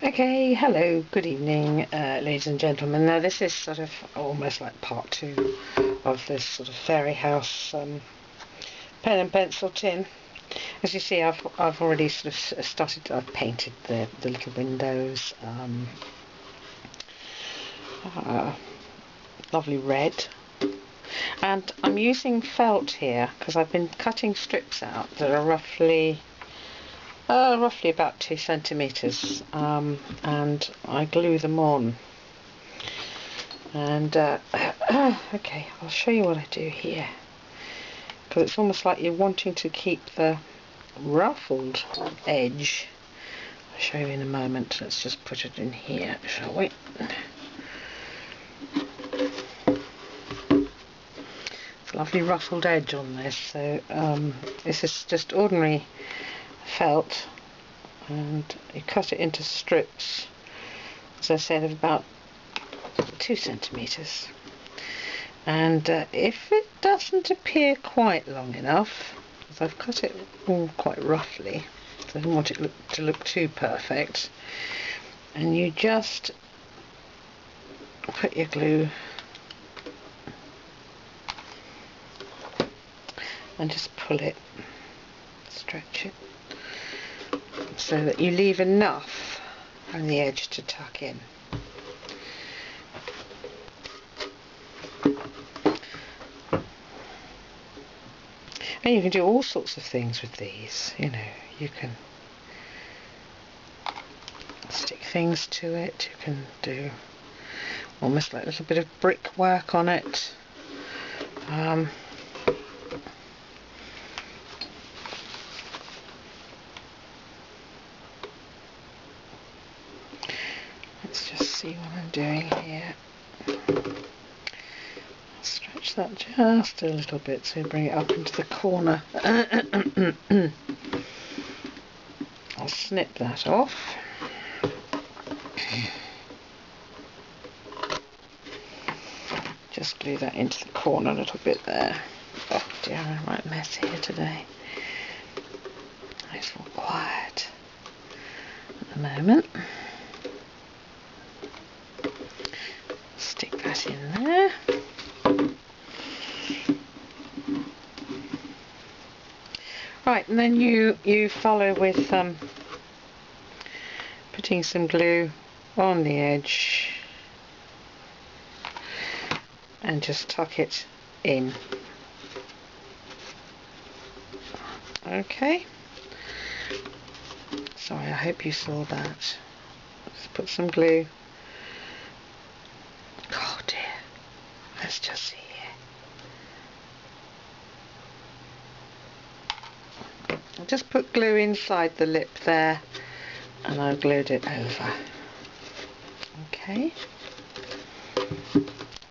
Okay, hello, good evening, ladies and gentlemen. Now this is sort of almost like part two of this sort of fairy house pen and pencil tin. As you see, I've already sort of started. I've painted the little windows, lovely red, and I'm using felt here because I've been cutting strips out that are roughly about 2 centimeters, and I glue them on. And okay, I'll show you what I do here, because it's almost like you're wanting to keep the ruffled edge. I'll show you in a moment. Let's just put it in here, shall we? It's a lovely ruffled edge on this. So this is just ordinary felt, and you cut it into strips, as I said, of about 2 centimeters. And if it doesn't appear quite long enough, because I've cut it all quite roughly, so I don't want it to look too perfect, and you just put your glue and just pull it, stretch it, so that you leave enough on the edge to tuck in. And you can do all sorts of things with these, you know. You can stick things to it, you can do almost like a little bit of brickwork on it. Let's just see what I'm doing here. Stretch that just a little bit so you bring it up into the corner. I'll snip that off. Just glue that into the corner a little bit there. Oh dear, I'm in a right mess here today. It's all quiet at the moment. Stick that in there. Right, and then you follow with putting some glue on the edge and just tuck it in. Okay. Sorry, I hope you saw that. Let's put some glue. Oh dear. Let's just see here. I just put glue inside the lip there, and I've glued it over. Okay.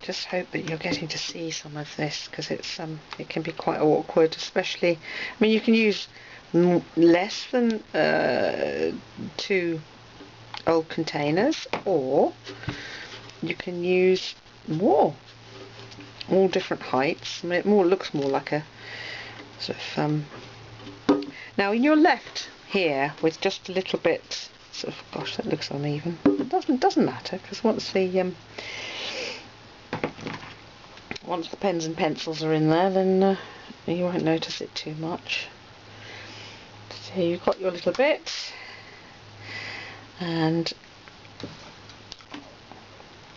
Just hope that you're getting to see some of this, because it's it can be quite awkward, especially. I mean, you can use less than 2 old containers, or you can use more, all different heights. I mean, it looks more like a sort of now in your left here with just a little bit sort of, gosh, that looks uneven. It doesn't matter, because once the pens and pencils are in there, then you won't notice it too much. So you've got your little bit, and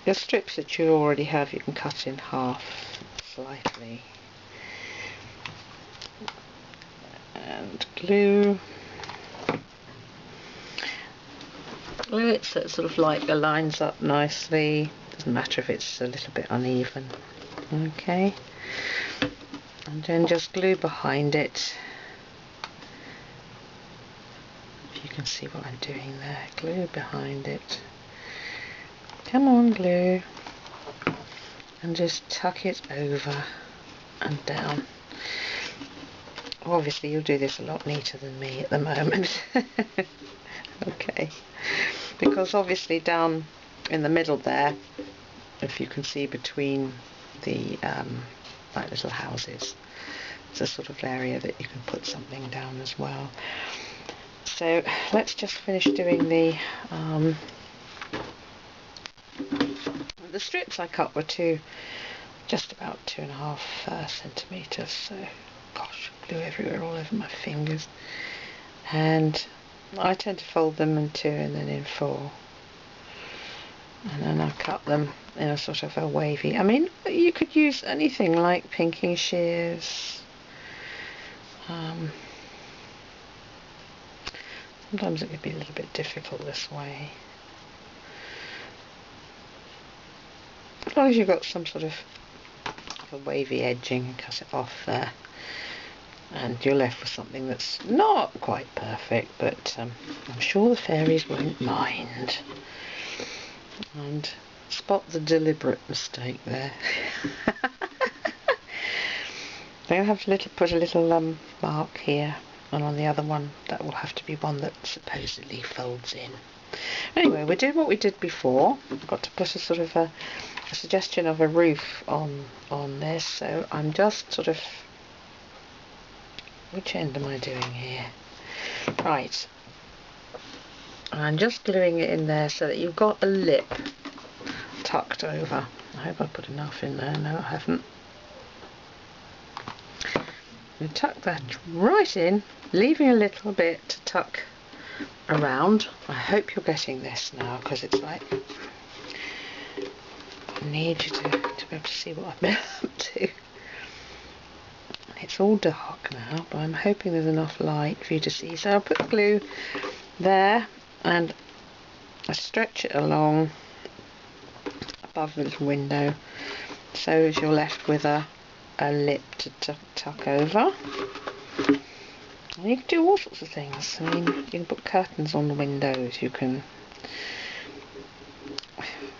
your strips that you already have, you can cut in half slightly. And glue it so it sort of like lines up nicely. Doesn't matter if it's a little bit uneven. Okay, and then just glue behind it. If you can see what I'm doing there, glue behind it. Come on, glue, and just tuck it over and down. Obviously you'll do this a lot neater than me at the moment. Okay, because obviously down in the middle there, if you can see between the like little houses, it's a sort of area that you can put something down as well. so let's just finish doing the strips I cut were just about 2.5 centimetres, so gosh, glue everywhere all over my fingers, and I tend to fold them in 2 and then in 4, and then I cut them in a sort of a wavy. I mean, you could use anything like pinking shears. Sometimes it could be a little bit difficult this way. As long as you've got some sort of a wavy edging, and cut it off there, and you're left with something that's not quite perfect, but I'm sure the fairies won't mind. And spot the deliberate mistake there. I'm going to have to put a little mark here, and on the other one that will have to be one that supposedly folds in. Anyway, we're doing what we did before. I've got to put a sort of a suggestion of a roof on this, so I'm just sort of, which end am I doing here? Right, I'm just gluing it in there so that you've got a lip tucked over. I hope I put enough in there. No, I haven't. And tuck that right in, leaving a little bit to tuck around. I hope you're getting this now, because it's like, I need you to be able to see what I've been up to. It's all dark now, but I'm hoping there's enough light for you to see. So I'll put the glue there, and I stretch it along above the little window, so as you're left with a lip to tuck over. And you can do all sorts of things. I mean, you can put curtains on the windows, you can...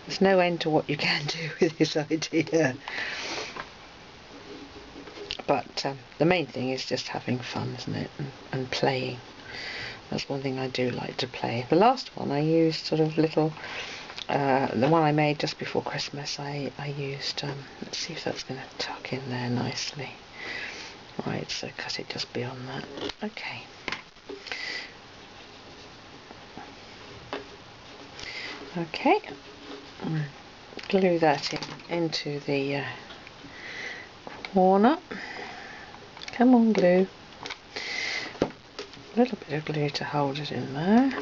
There's no end to what you can do with this idea. But the main thing is just having fun, isn't it? And playing. That's one thing I do like to play. The last one I used sort of little... the one I made just before Christmas, I used... let's see if that's going to tuck in there nicely. Right, so cut it just beyond that. Okay. Okay. Glue that into the corner. Come on, glue. A little bit of glue to hold it in there.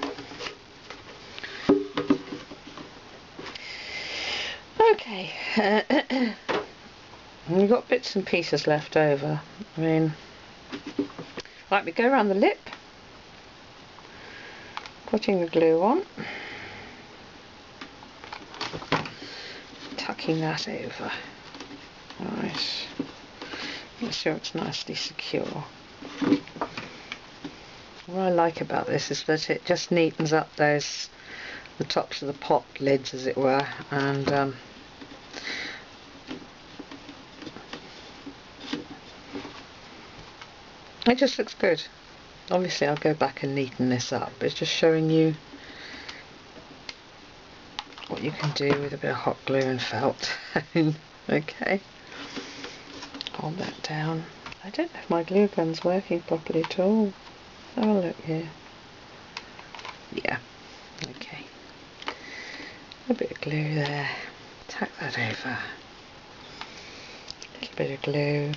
Okay. We've got bits and pieces left over. I mean, right, we go around the lip, putting the glue on, tucking that over. Alright, make sure it's nicely secure. What I like about this is that it just neatens up the tops of the pot lids, as it were, and it just looks good. Obviously I'll go back and neaten this up, but it's just showing you what you can do with a bit of hot glue and felt. Okay, hold that down. I don't know if my glue gun's working properly at all. Have a look here. Yeah, okay. A bit of glue there. Tack that over. A little bit of glue.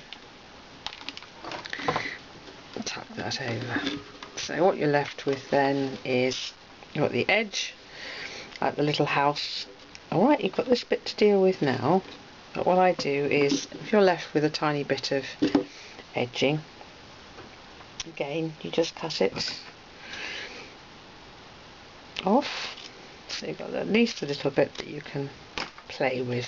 Tuck that over. So what you're left with then is you've got the edge, like the little house. Alright, you've got this bit to deal with now, but what I do is, if you're left with a tiny bit of edging, again, you just cut it off, so you've got at least a little bit that you can play with.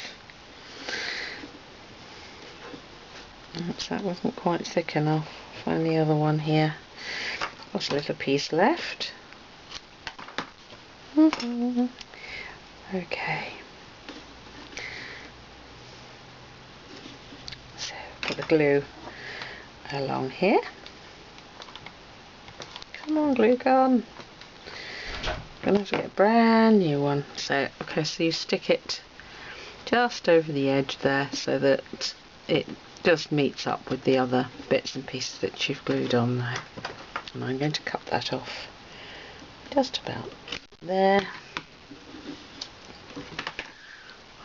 Oops, that wasn't quite thick enough. Find the other one here. Got a little piece left. Okay. So put the glue along here. Come on, glue gun. Gonna have to get a brand new one. So okay, so you stick it just over the edge there, so that it just meets up with the other bits and pieces that you've glued on there. And I'm going to cut that off just about there.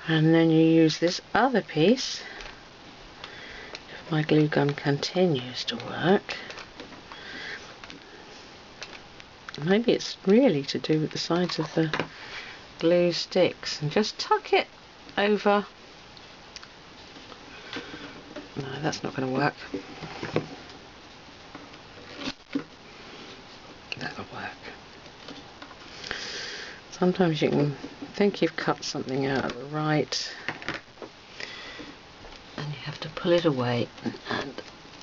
And then you use this other piece, if my glue gun continues to work. Maybe it's really to do with the sides of the glue sticks, and just tuck it over. No, that's not going to work. That'll work. Sometimes you can think you've cut something out at the right, and you have to pull it away and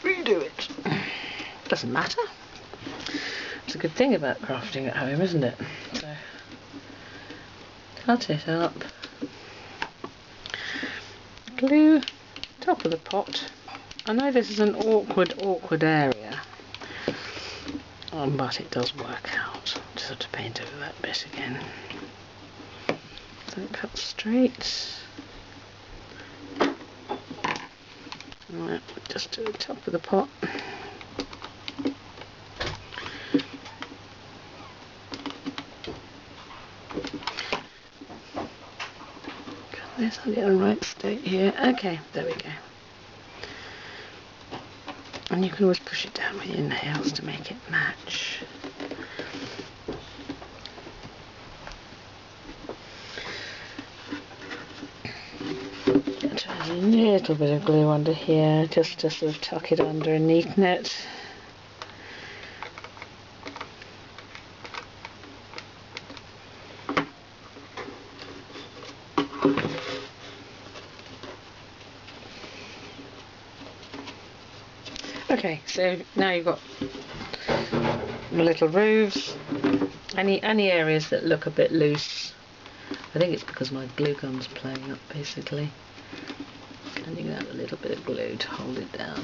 redo it. Doesn't matter. It's a good thing about crafting at home, isn't it? So, cut it up, glue top of the pot. I know this is an awkward area, but it does work out. Just have to paint over that bit again. So cut straight. Right, just to the top of the pot. Got this, I'll get the right state here. Okay, there we go. And you can always push it down with your nails to make it match. Try a little bit of glue under here, just to sort of tuck it under and neaten it. Okay, so now you've got the little roofs, any areas that look a bit loose. I think it's because my glue gun's playing up, basically. And you can have a little bit of glue to hold it down.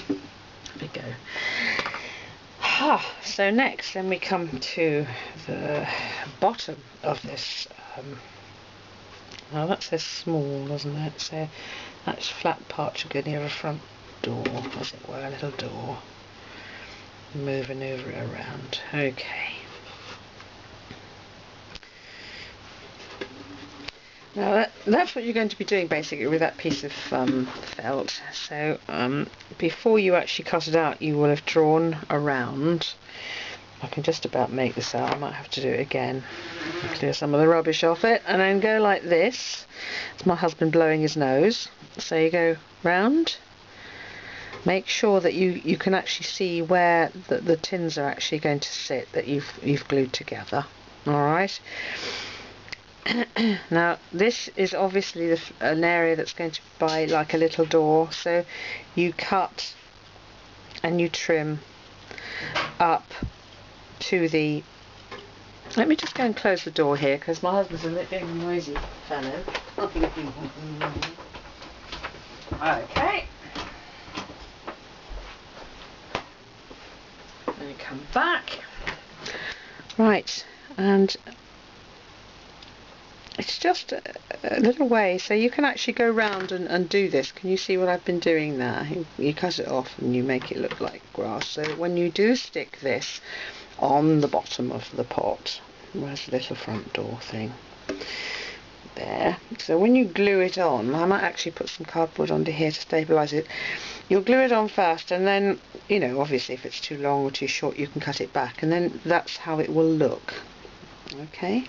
There we go. So next, then we come to the bottom of this. Well, that says small, doesn't it? So that's flat part should go near a front door, as it were, a little door. Maneuver it around. Okay. Now that's what you're going to be doing basically with that piece of felt. So before you actually cut it out, you will have drawn around. I can just about make this out. I might have to do it again. Clear some of the rubbish off it, and then go like this. It's my husband blowing his nose. So you go round. Make sure that you can actually see where the tins are actually going to sit that you've glued together. Alright. Now this is obviously an area that's going to be like a little door, so you cut and you trim up to the... Let me just go and close the door here because my husband's a little bit noisy fellow. Okay. Then you come back. Right, and it's just a little way, so you can actually go round and do this. Can you see what I've been doing there? You cut it off and you make it look like grass. So when you do stick this on the bottom of the pot, where's the little front door thing? There. So when you glue it on, I might actually put some cardboard under here to stabilise it. You'll glue it on first, and then, you know, obviously if it's too long or too short you can cut it back, and then that's how it will look. Okay.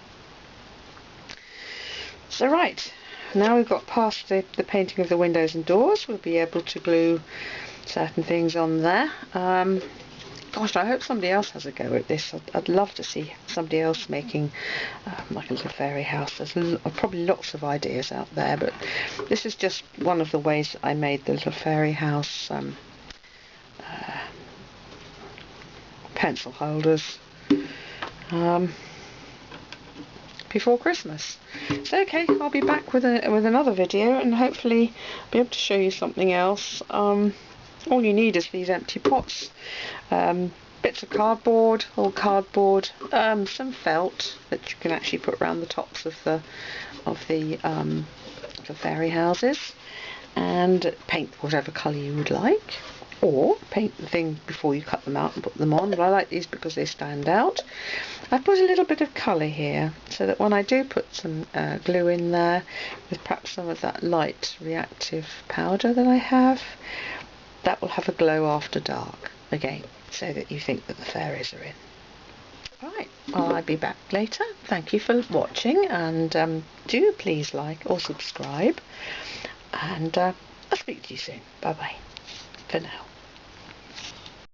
So right, now we've got past the painting of the windows and doors, we'll be able to glue certain things on there. Gosh, I hope somebody else has a go at this. I'd love to see somebody else making like a little fairy house. There's probably lots of ideas out there, but this is just one of the ways that I made the little fairy house pencil holders before Christmas. So okay, I'll be back with another video and hopefully be able to show you something else. All you need is these empty pots, bits of cardboard, old cardboard, some felt that you can actually put around the tops of the fairy houses, and paint whatever colour you would like. or paint the thing before you cut them out and put them on, but I like these because they stand out. I put a little bit of colour here so that when I do put some glue in there with perhaps some of that light reactive powder that I have, that will have a glow after dark again, so that you think that the fairies are in. Right, well, I'll be back later. Thank you for watching, and do please like or subscribe, and I'll speak to you soon. Bye bye for now.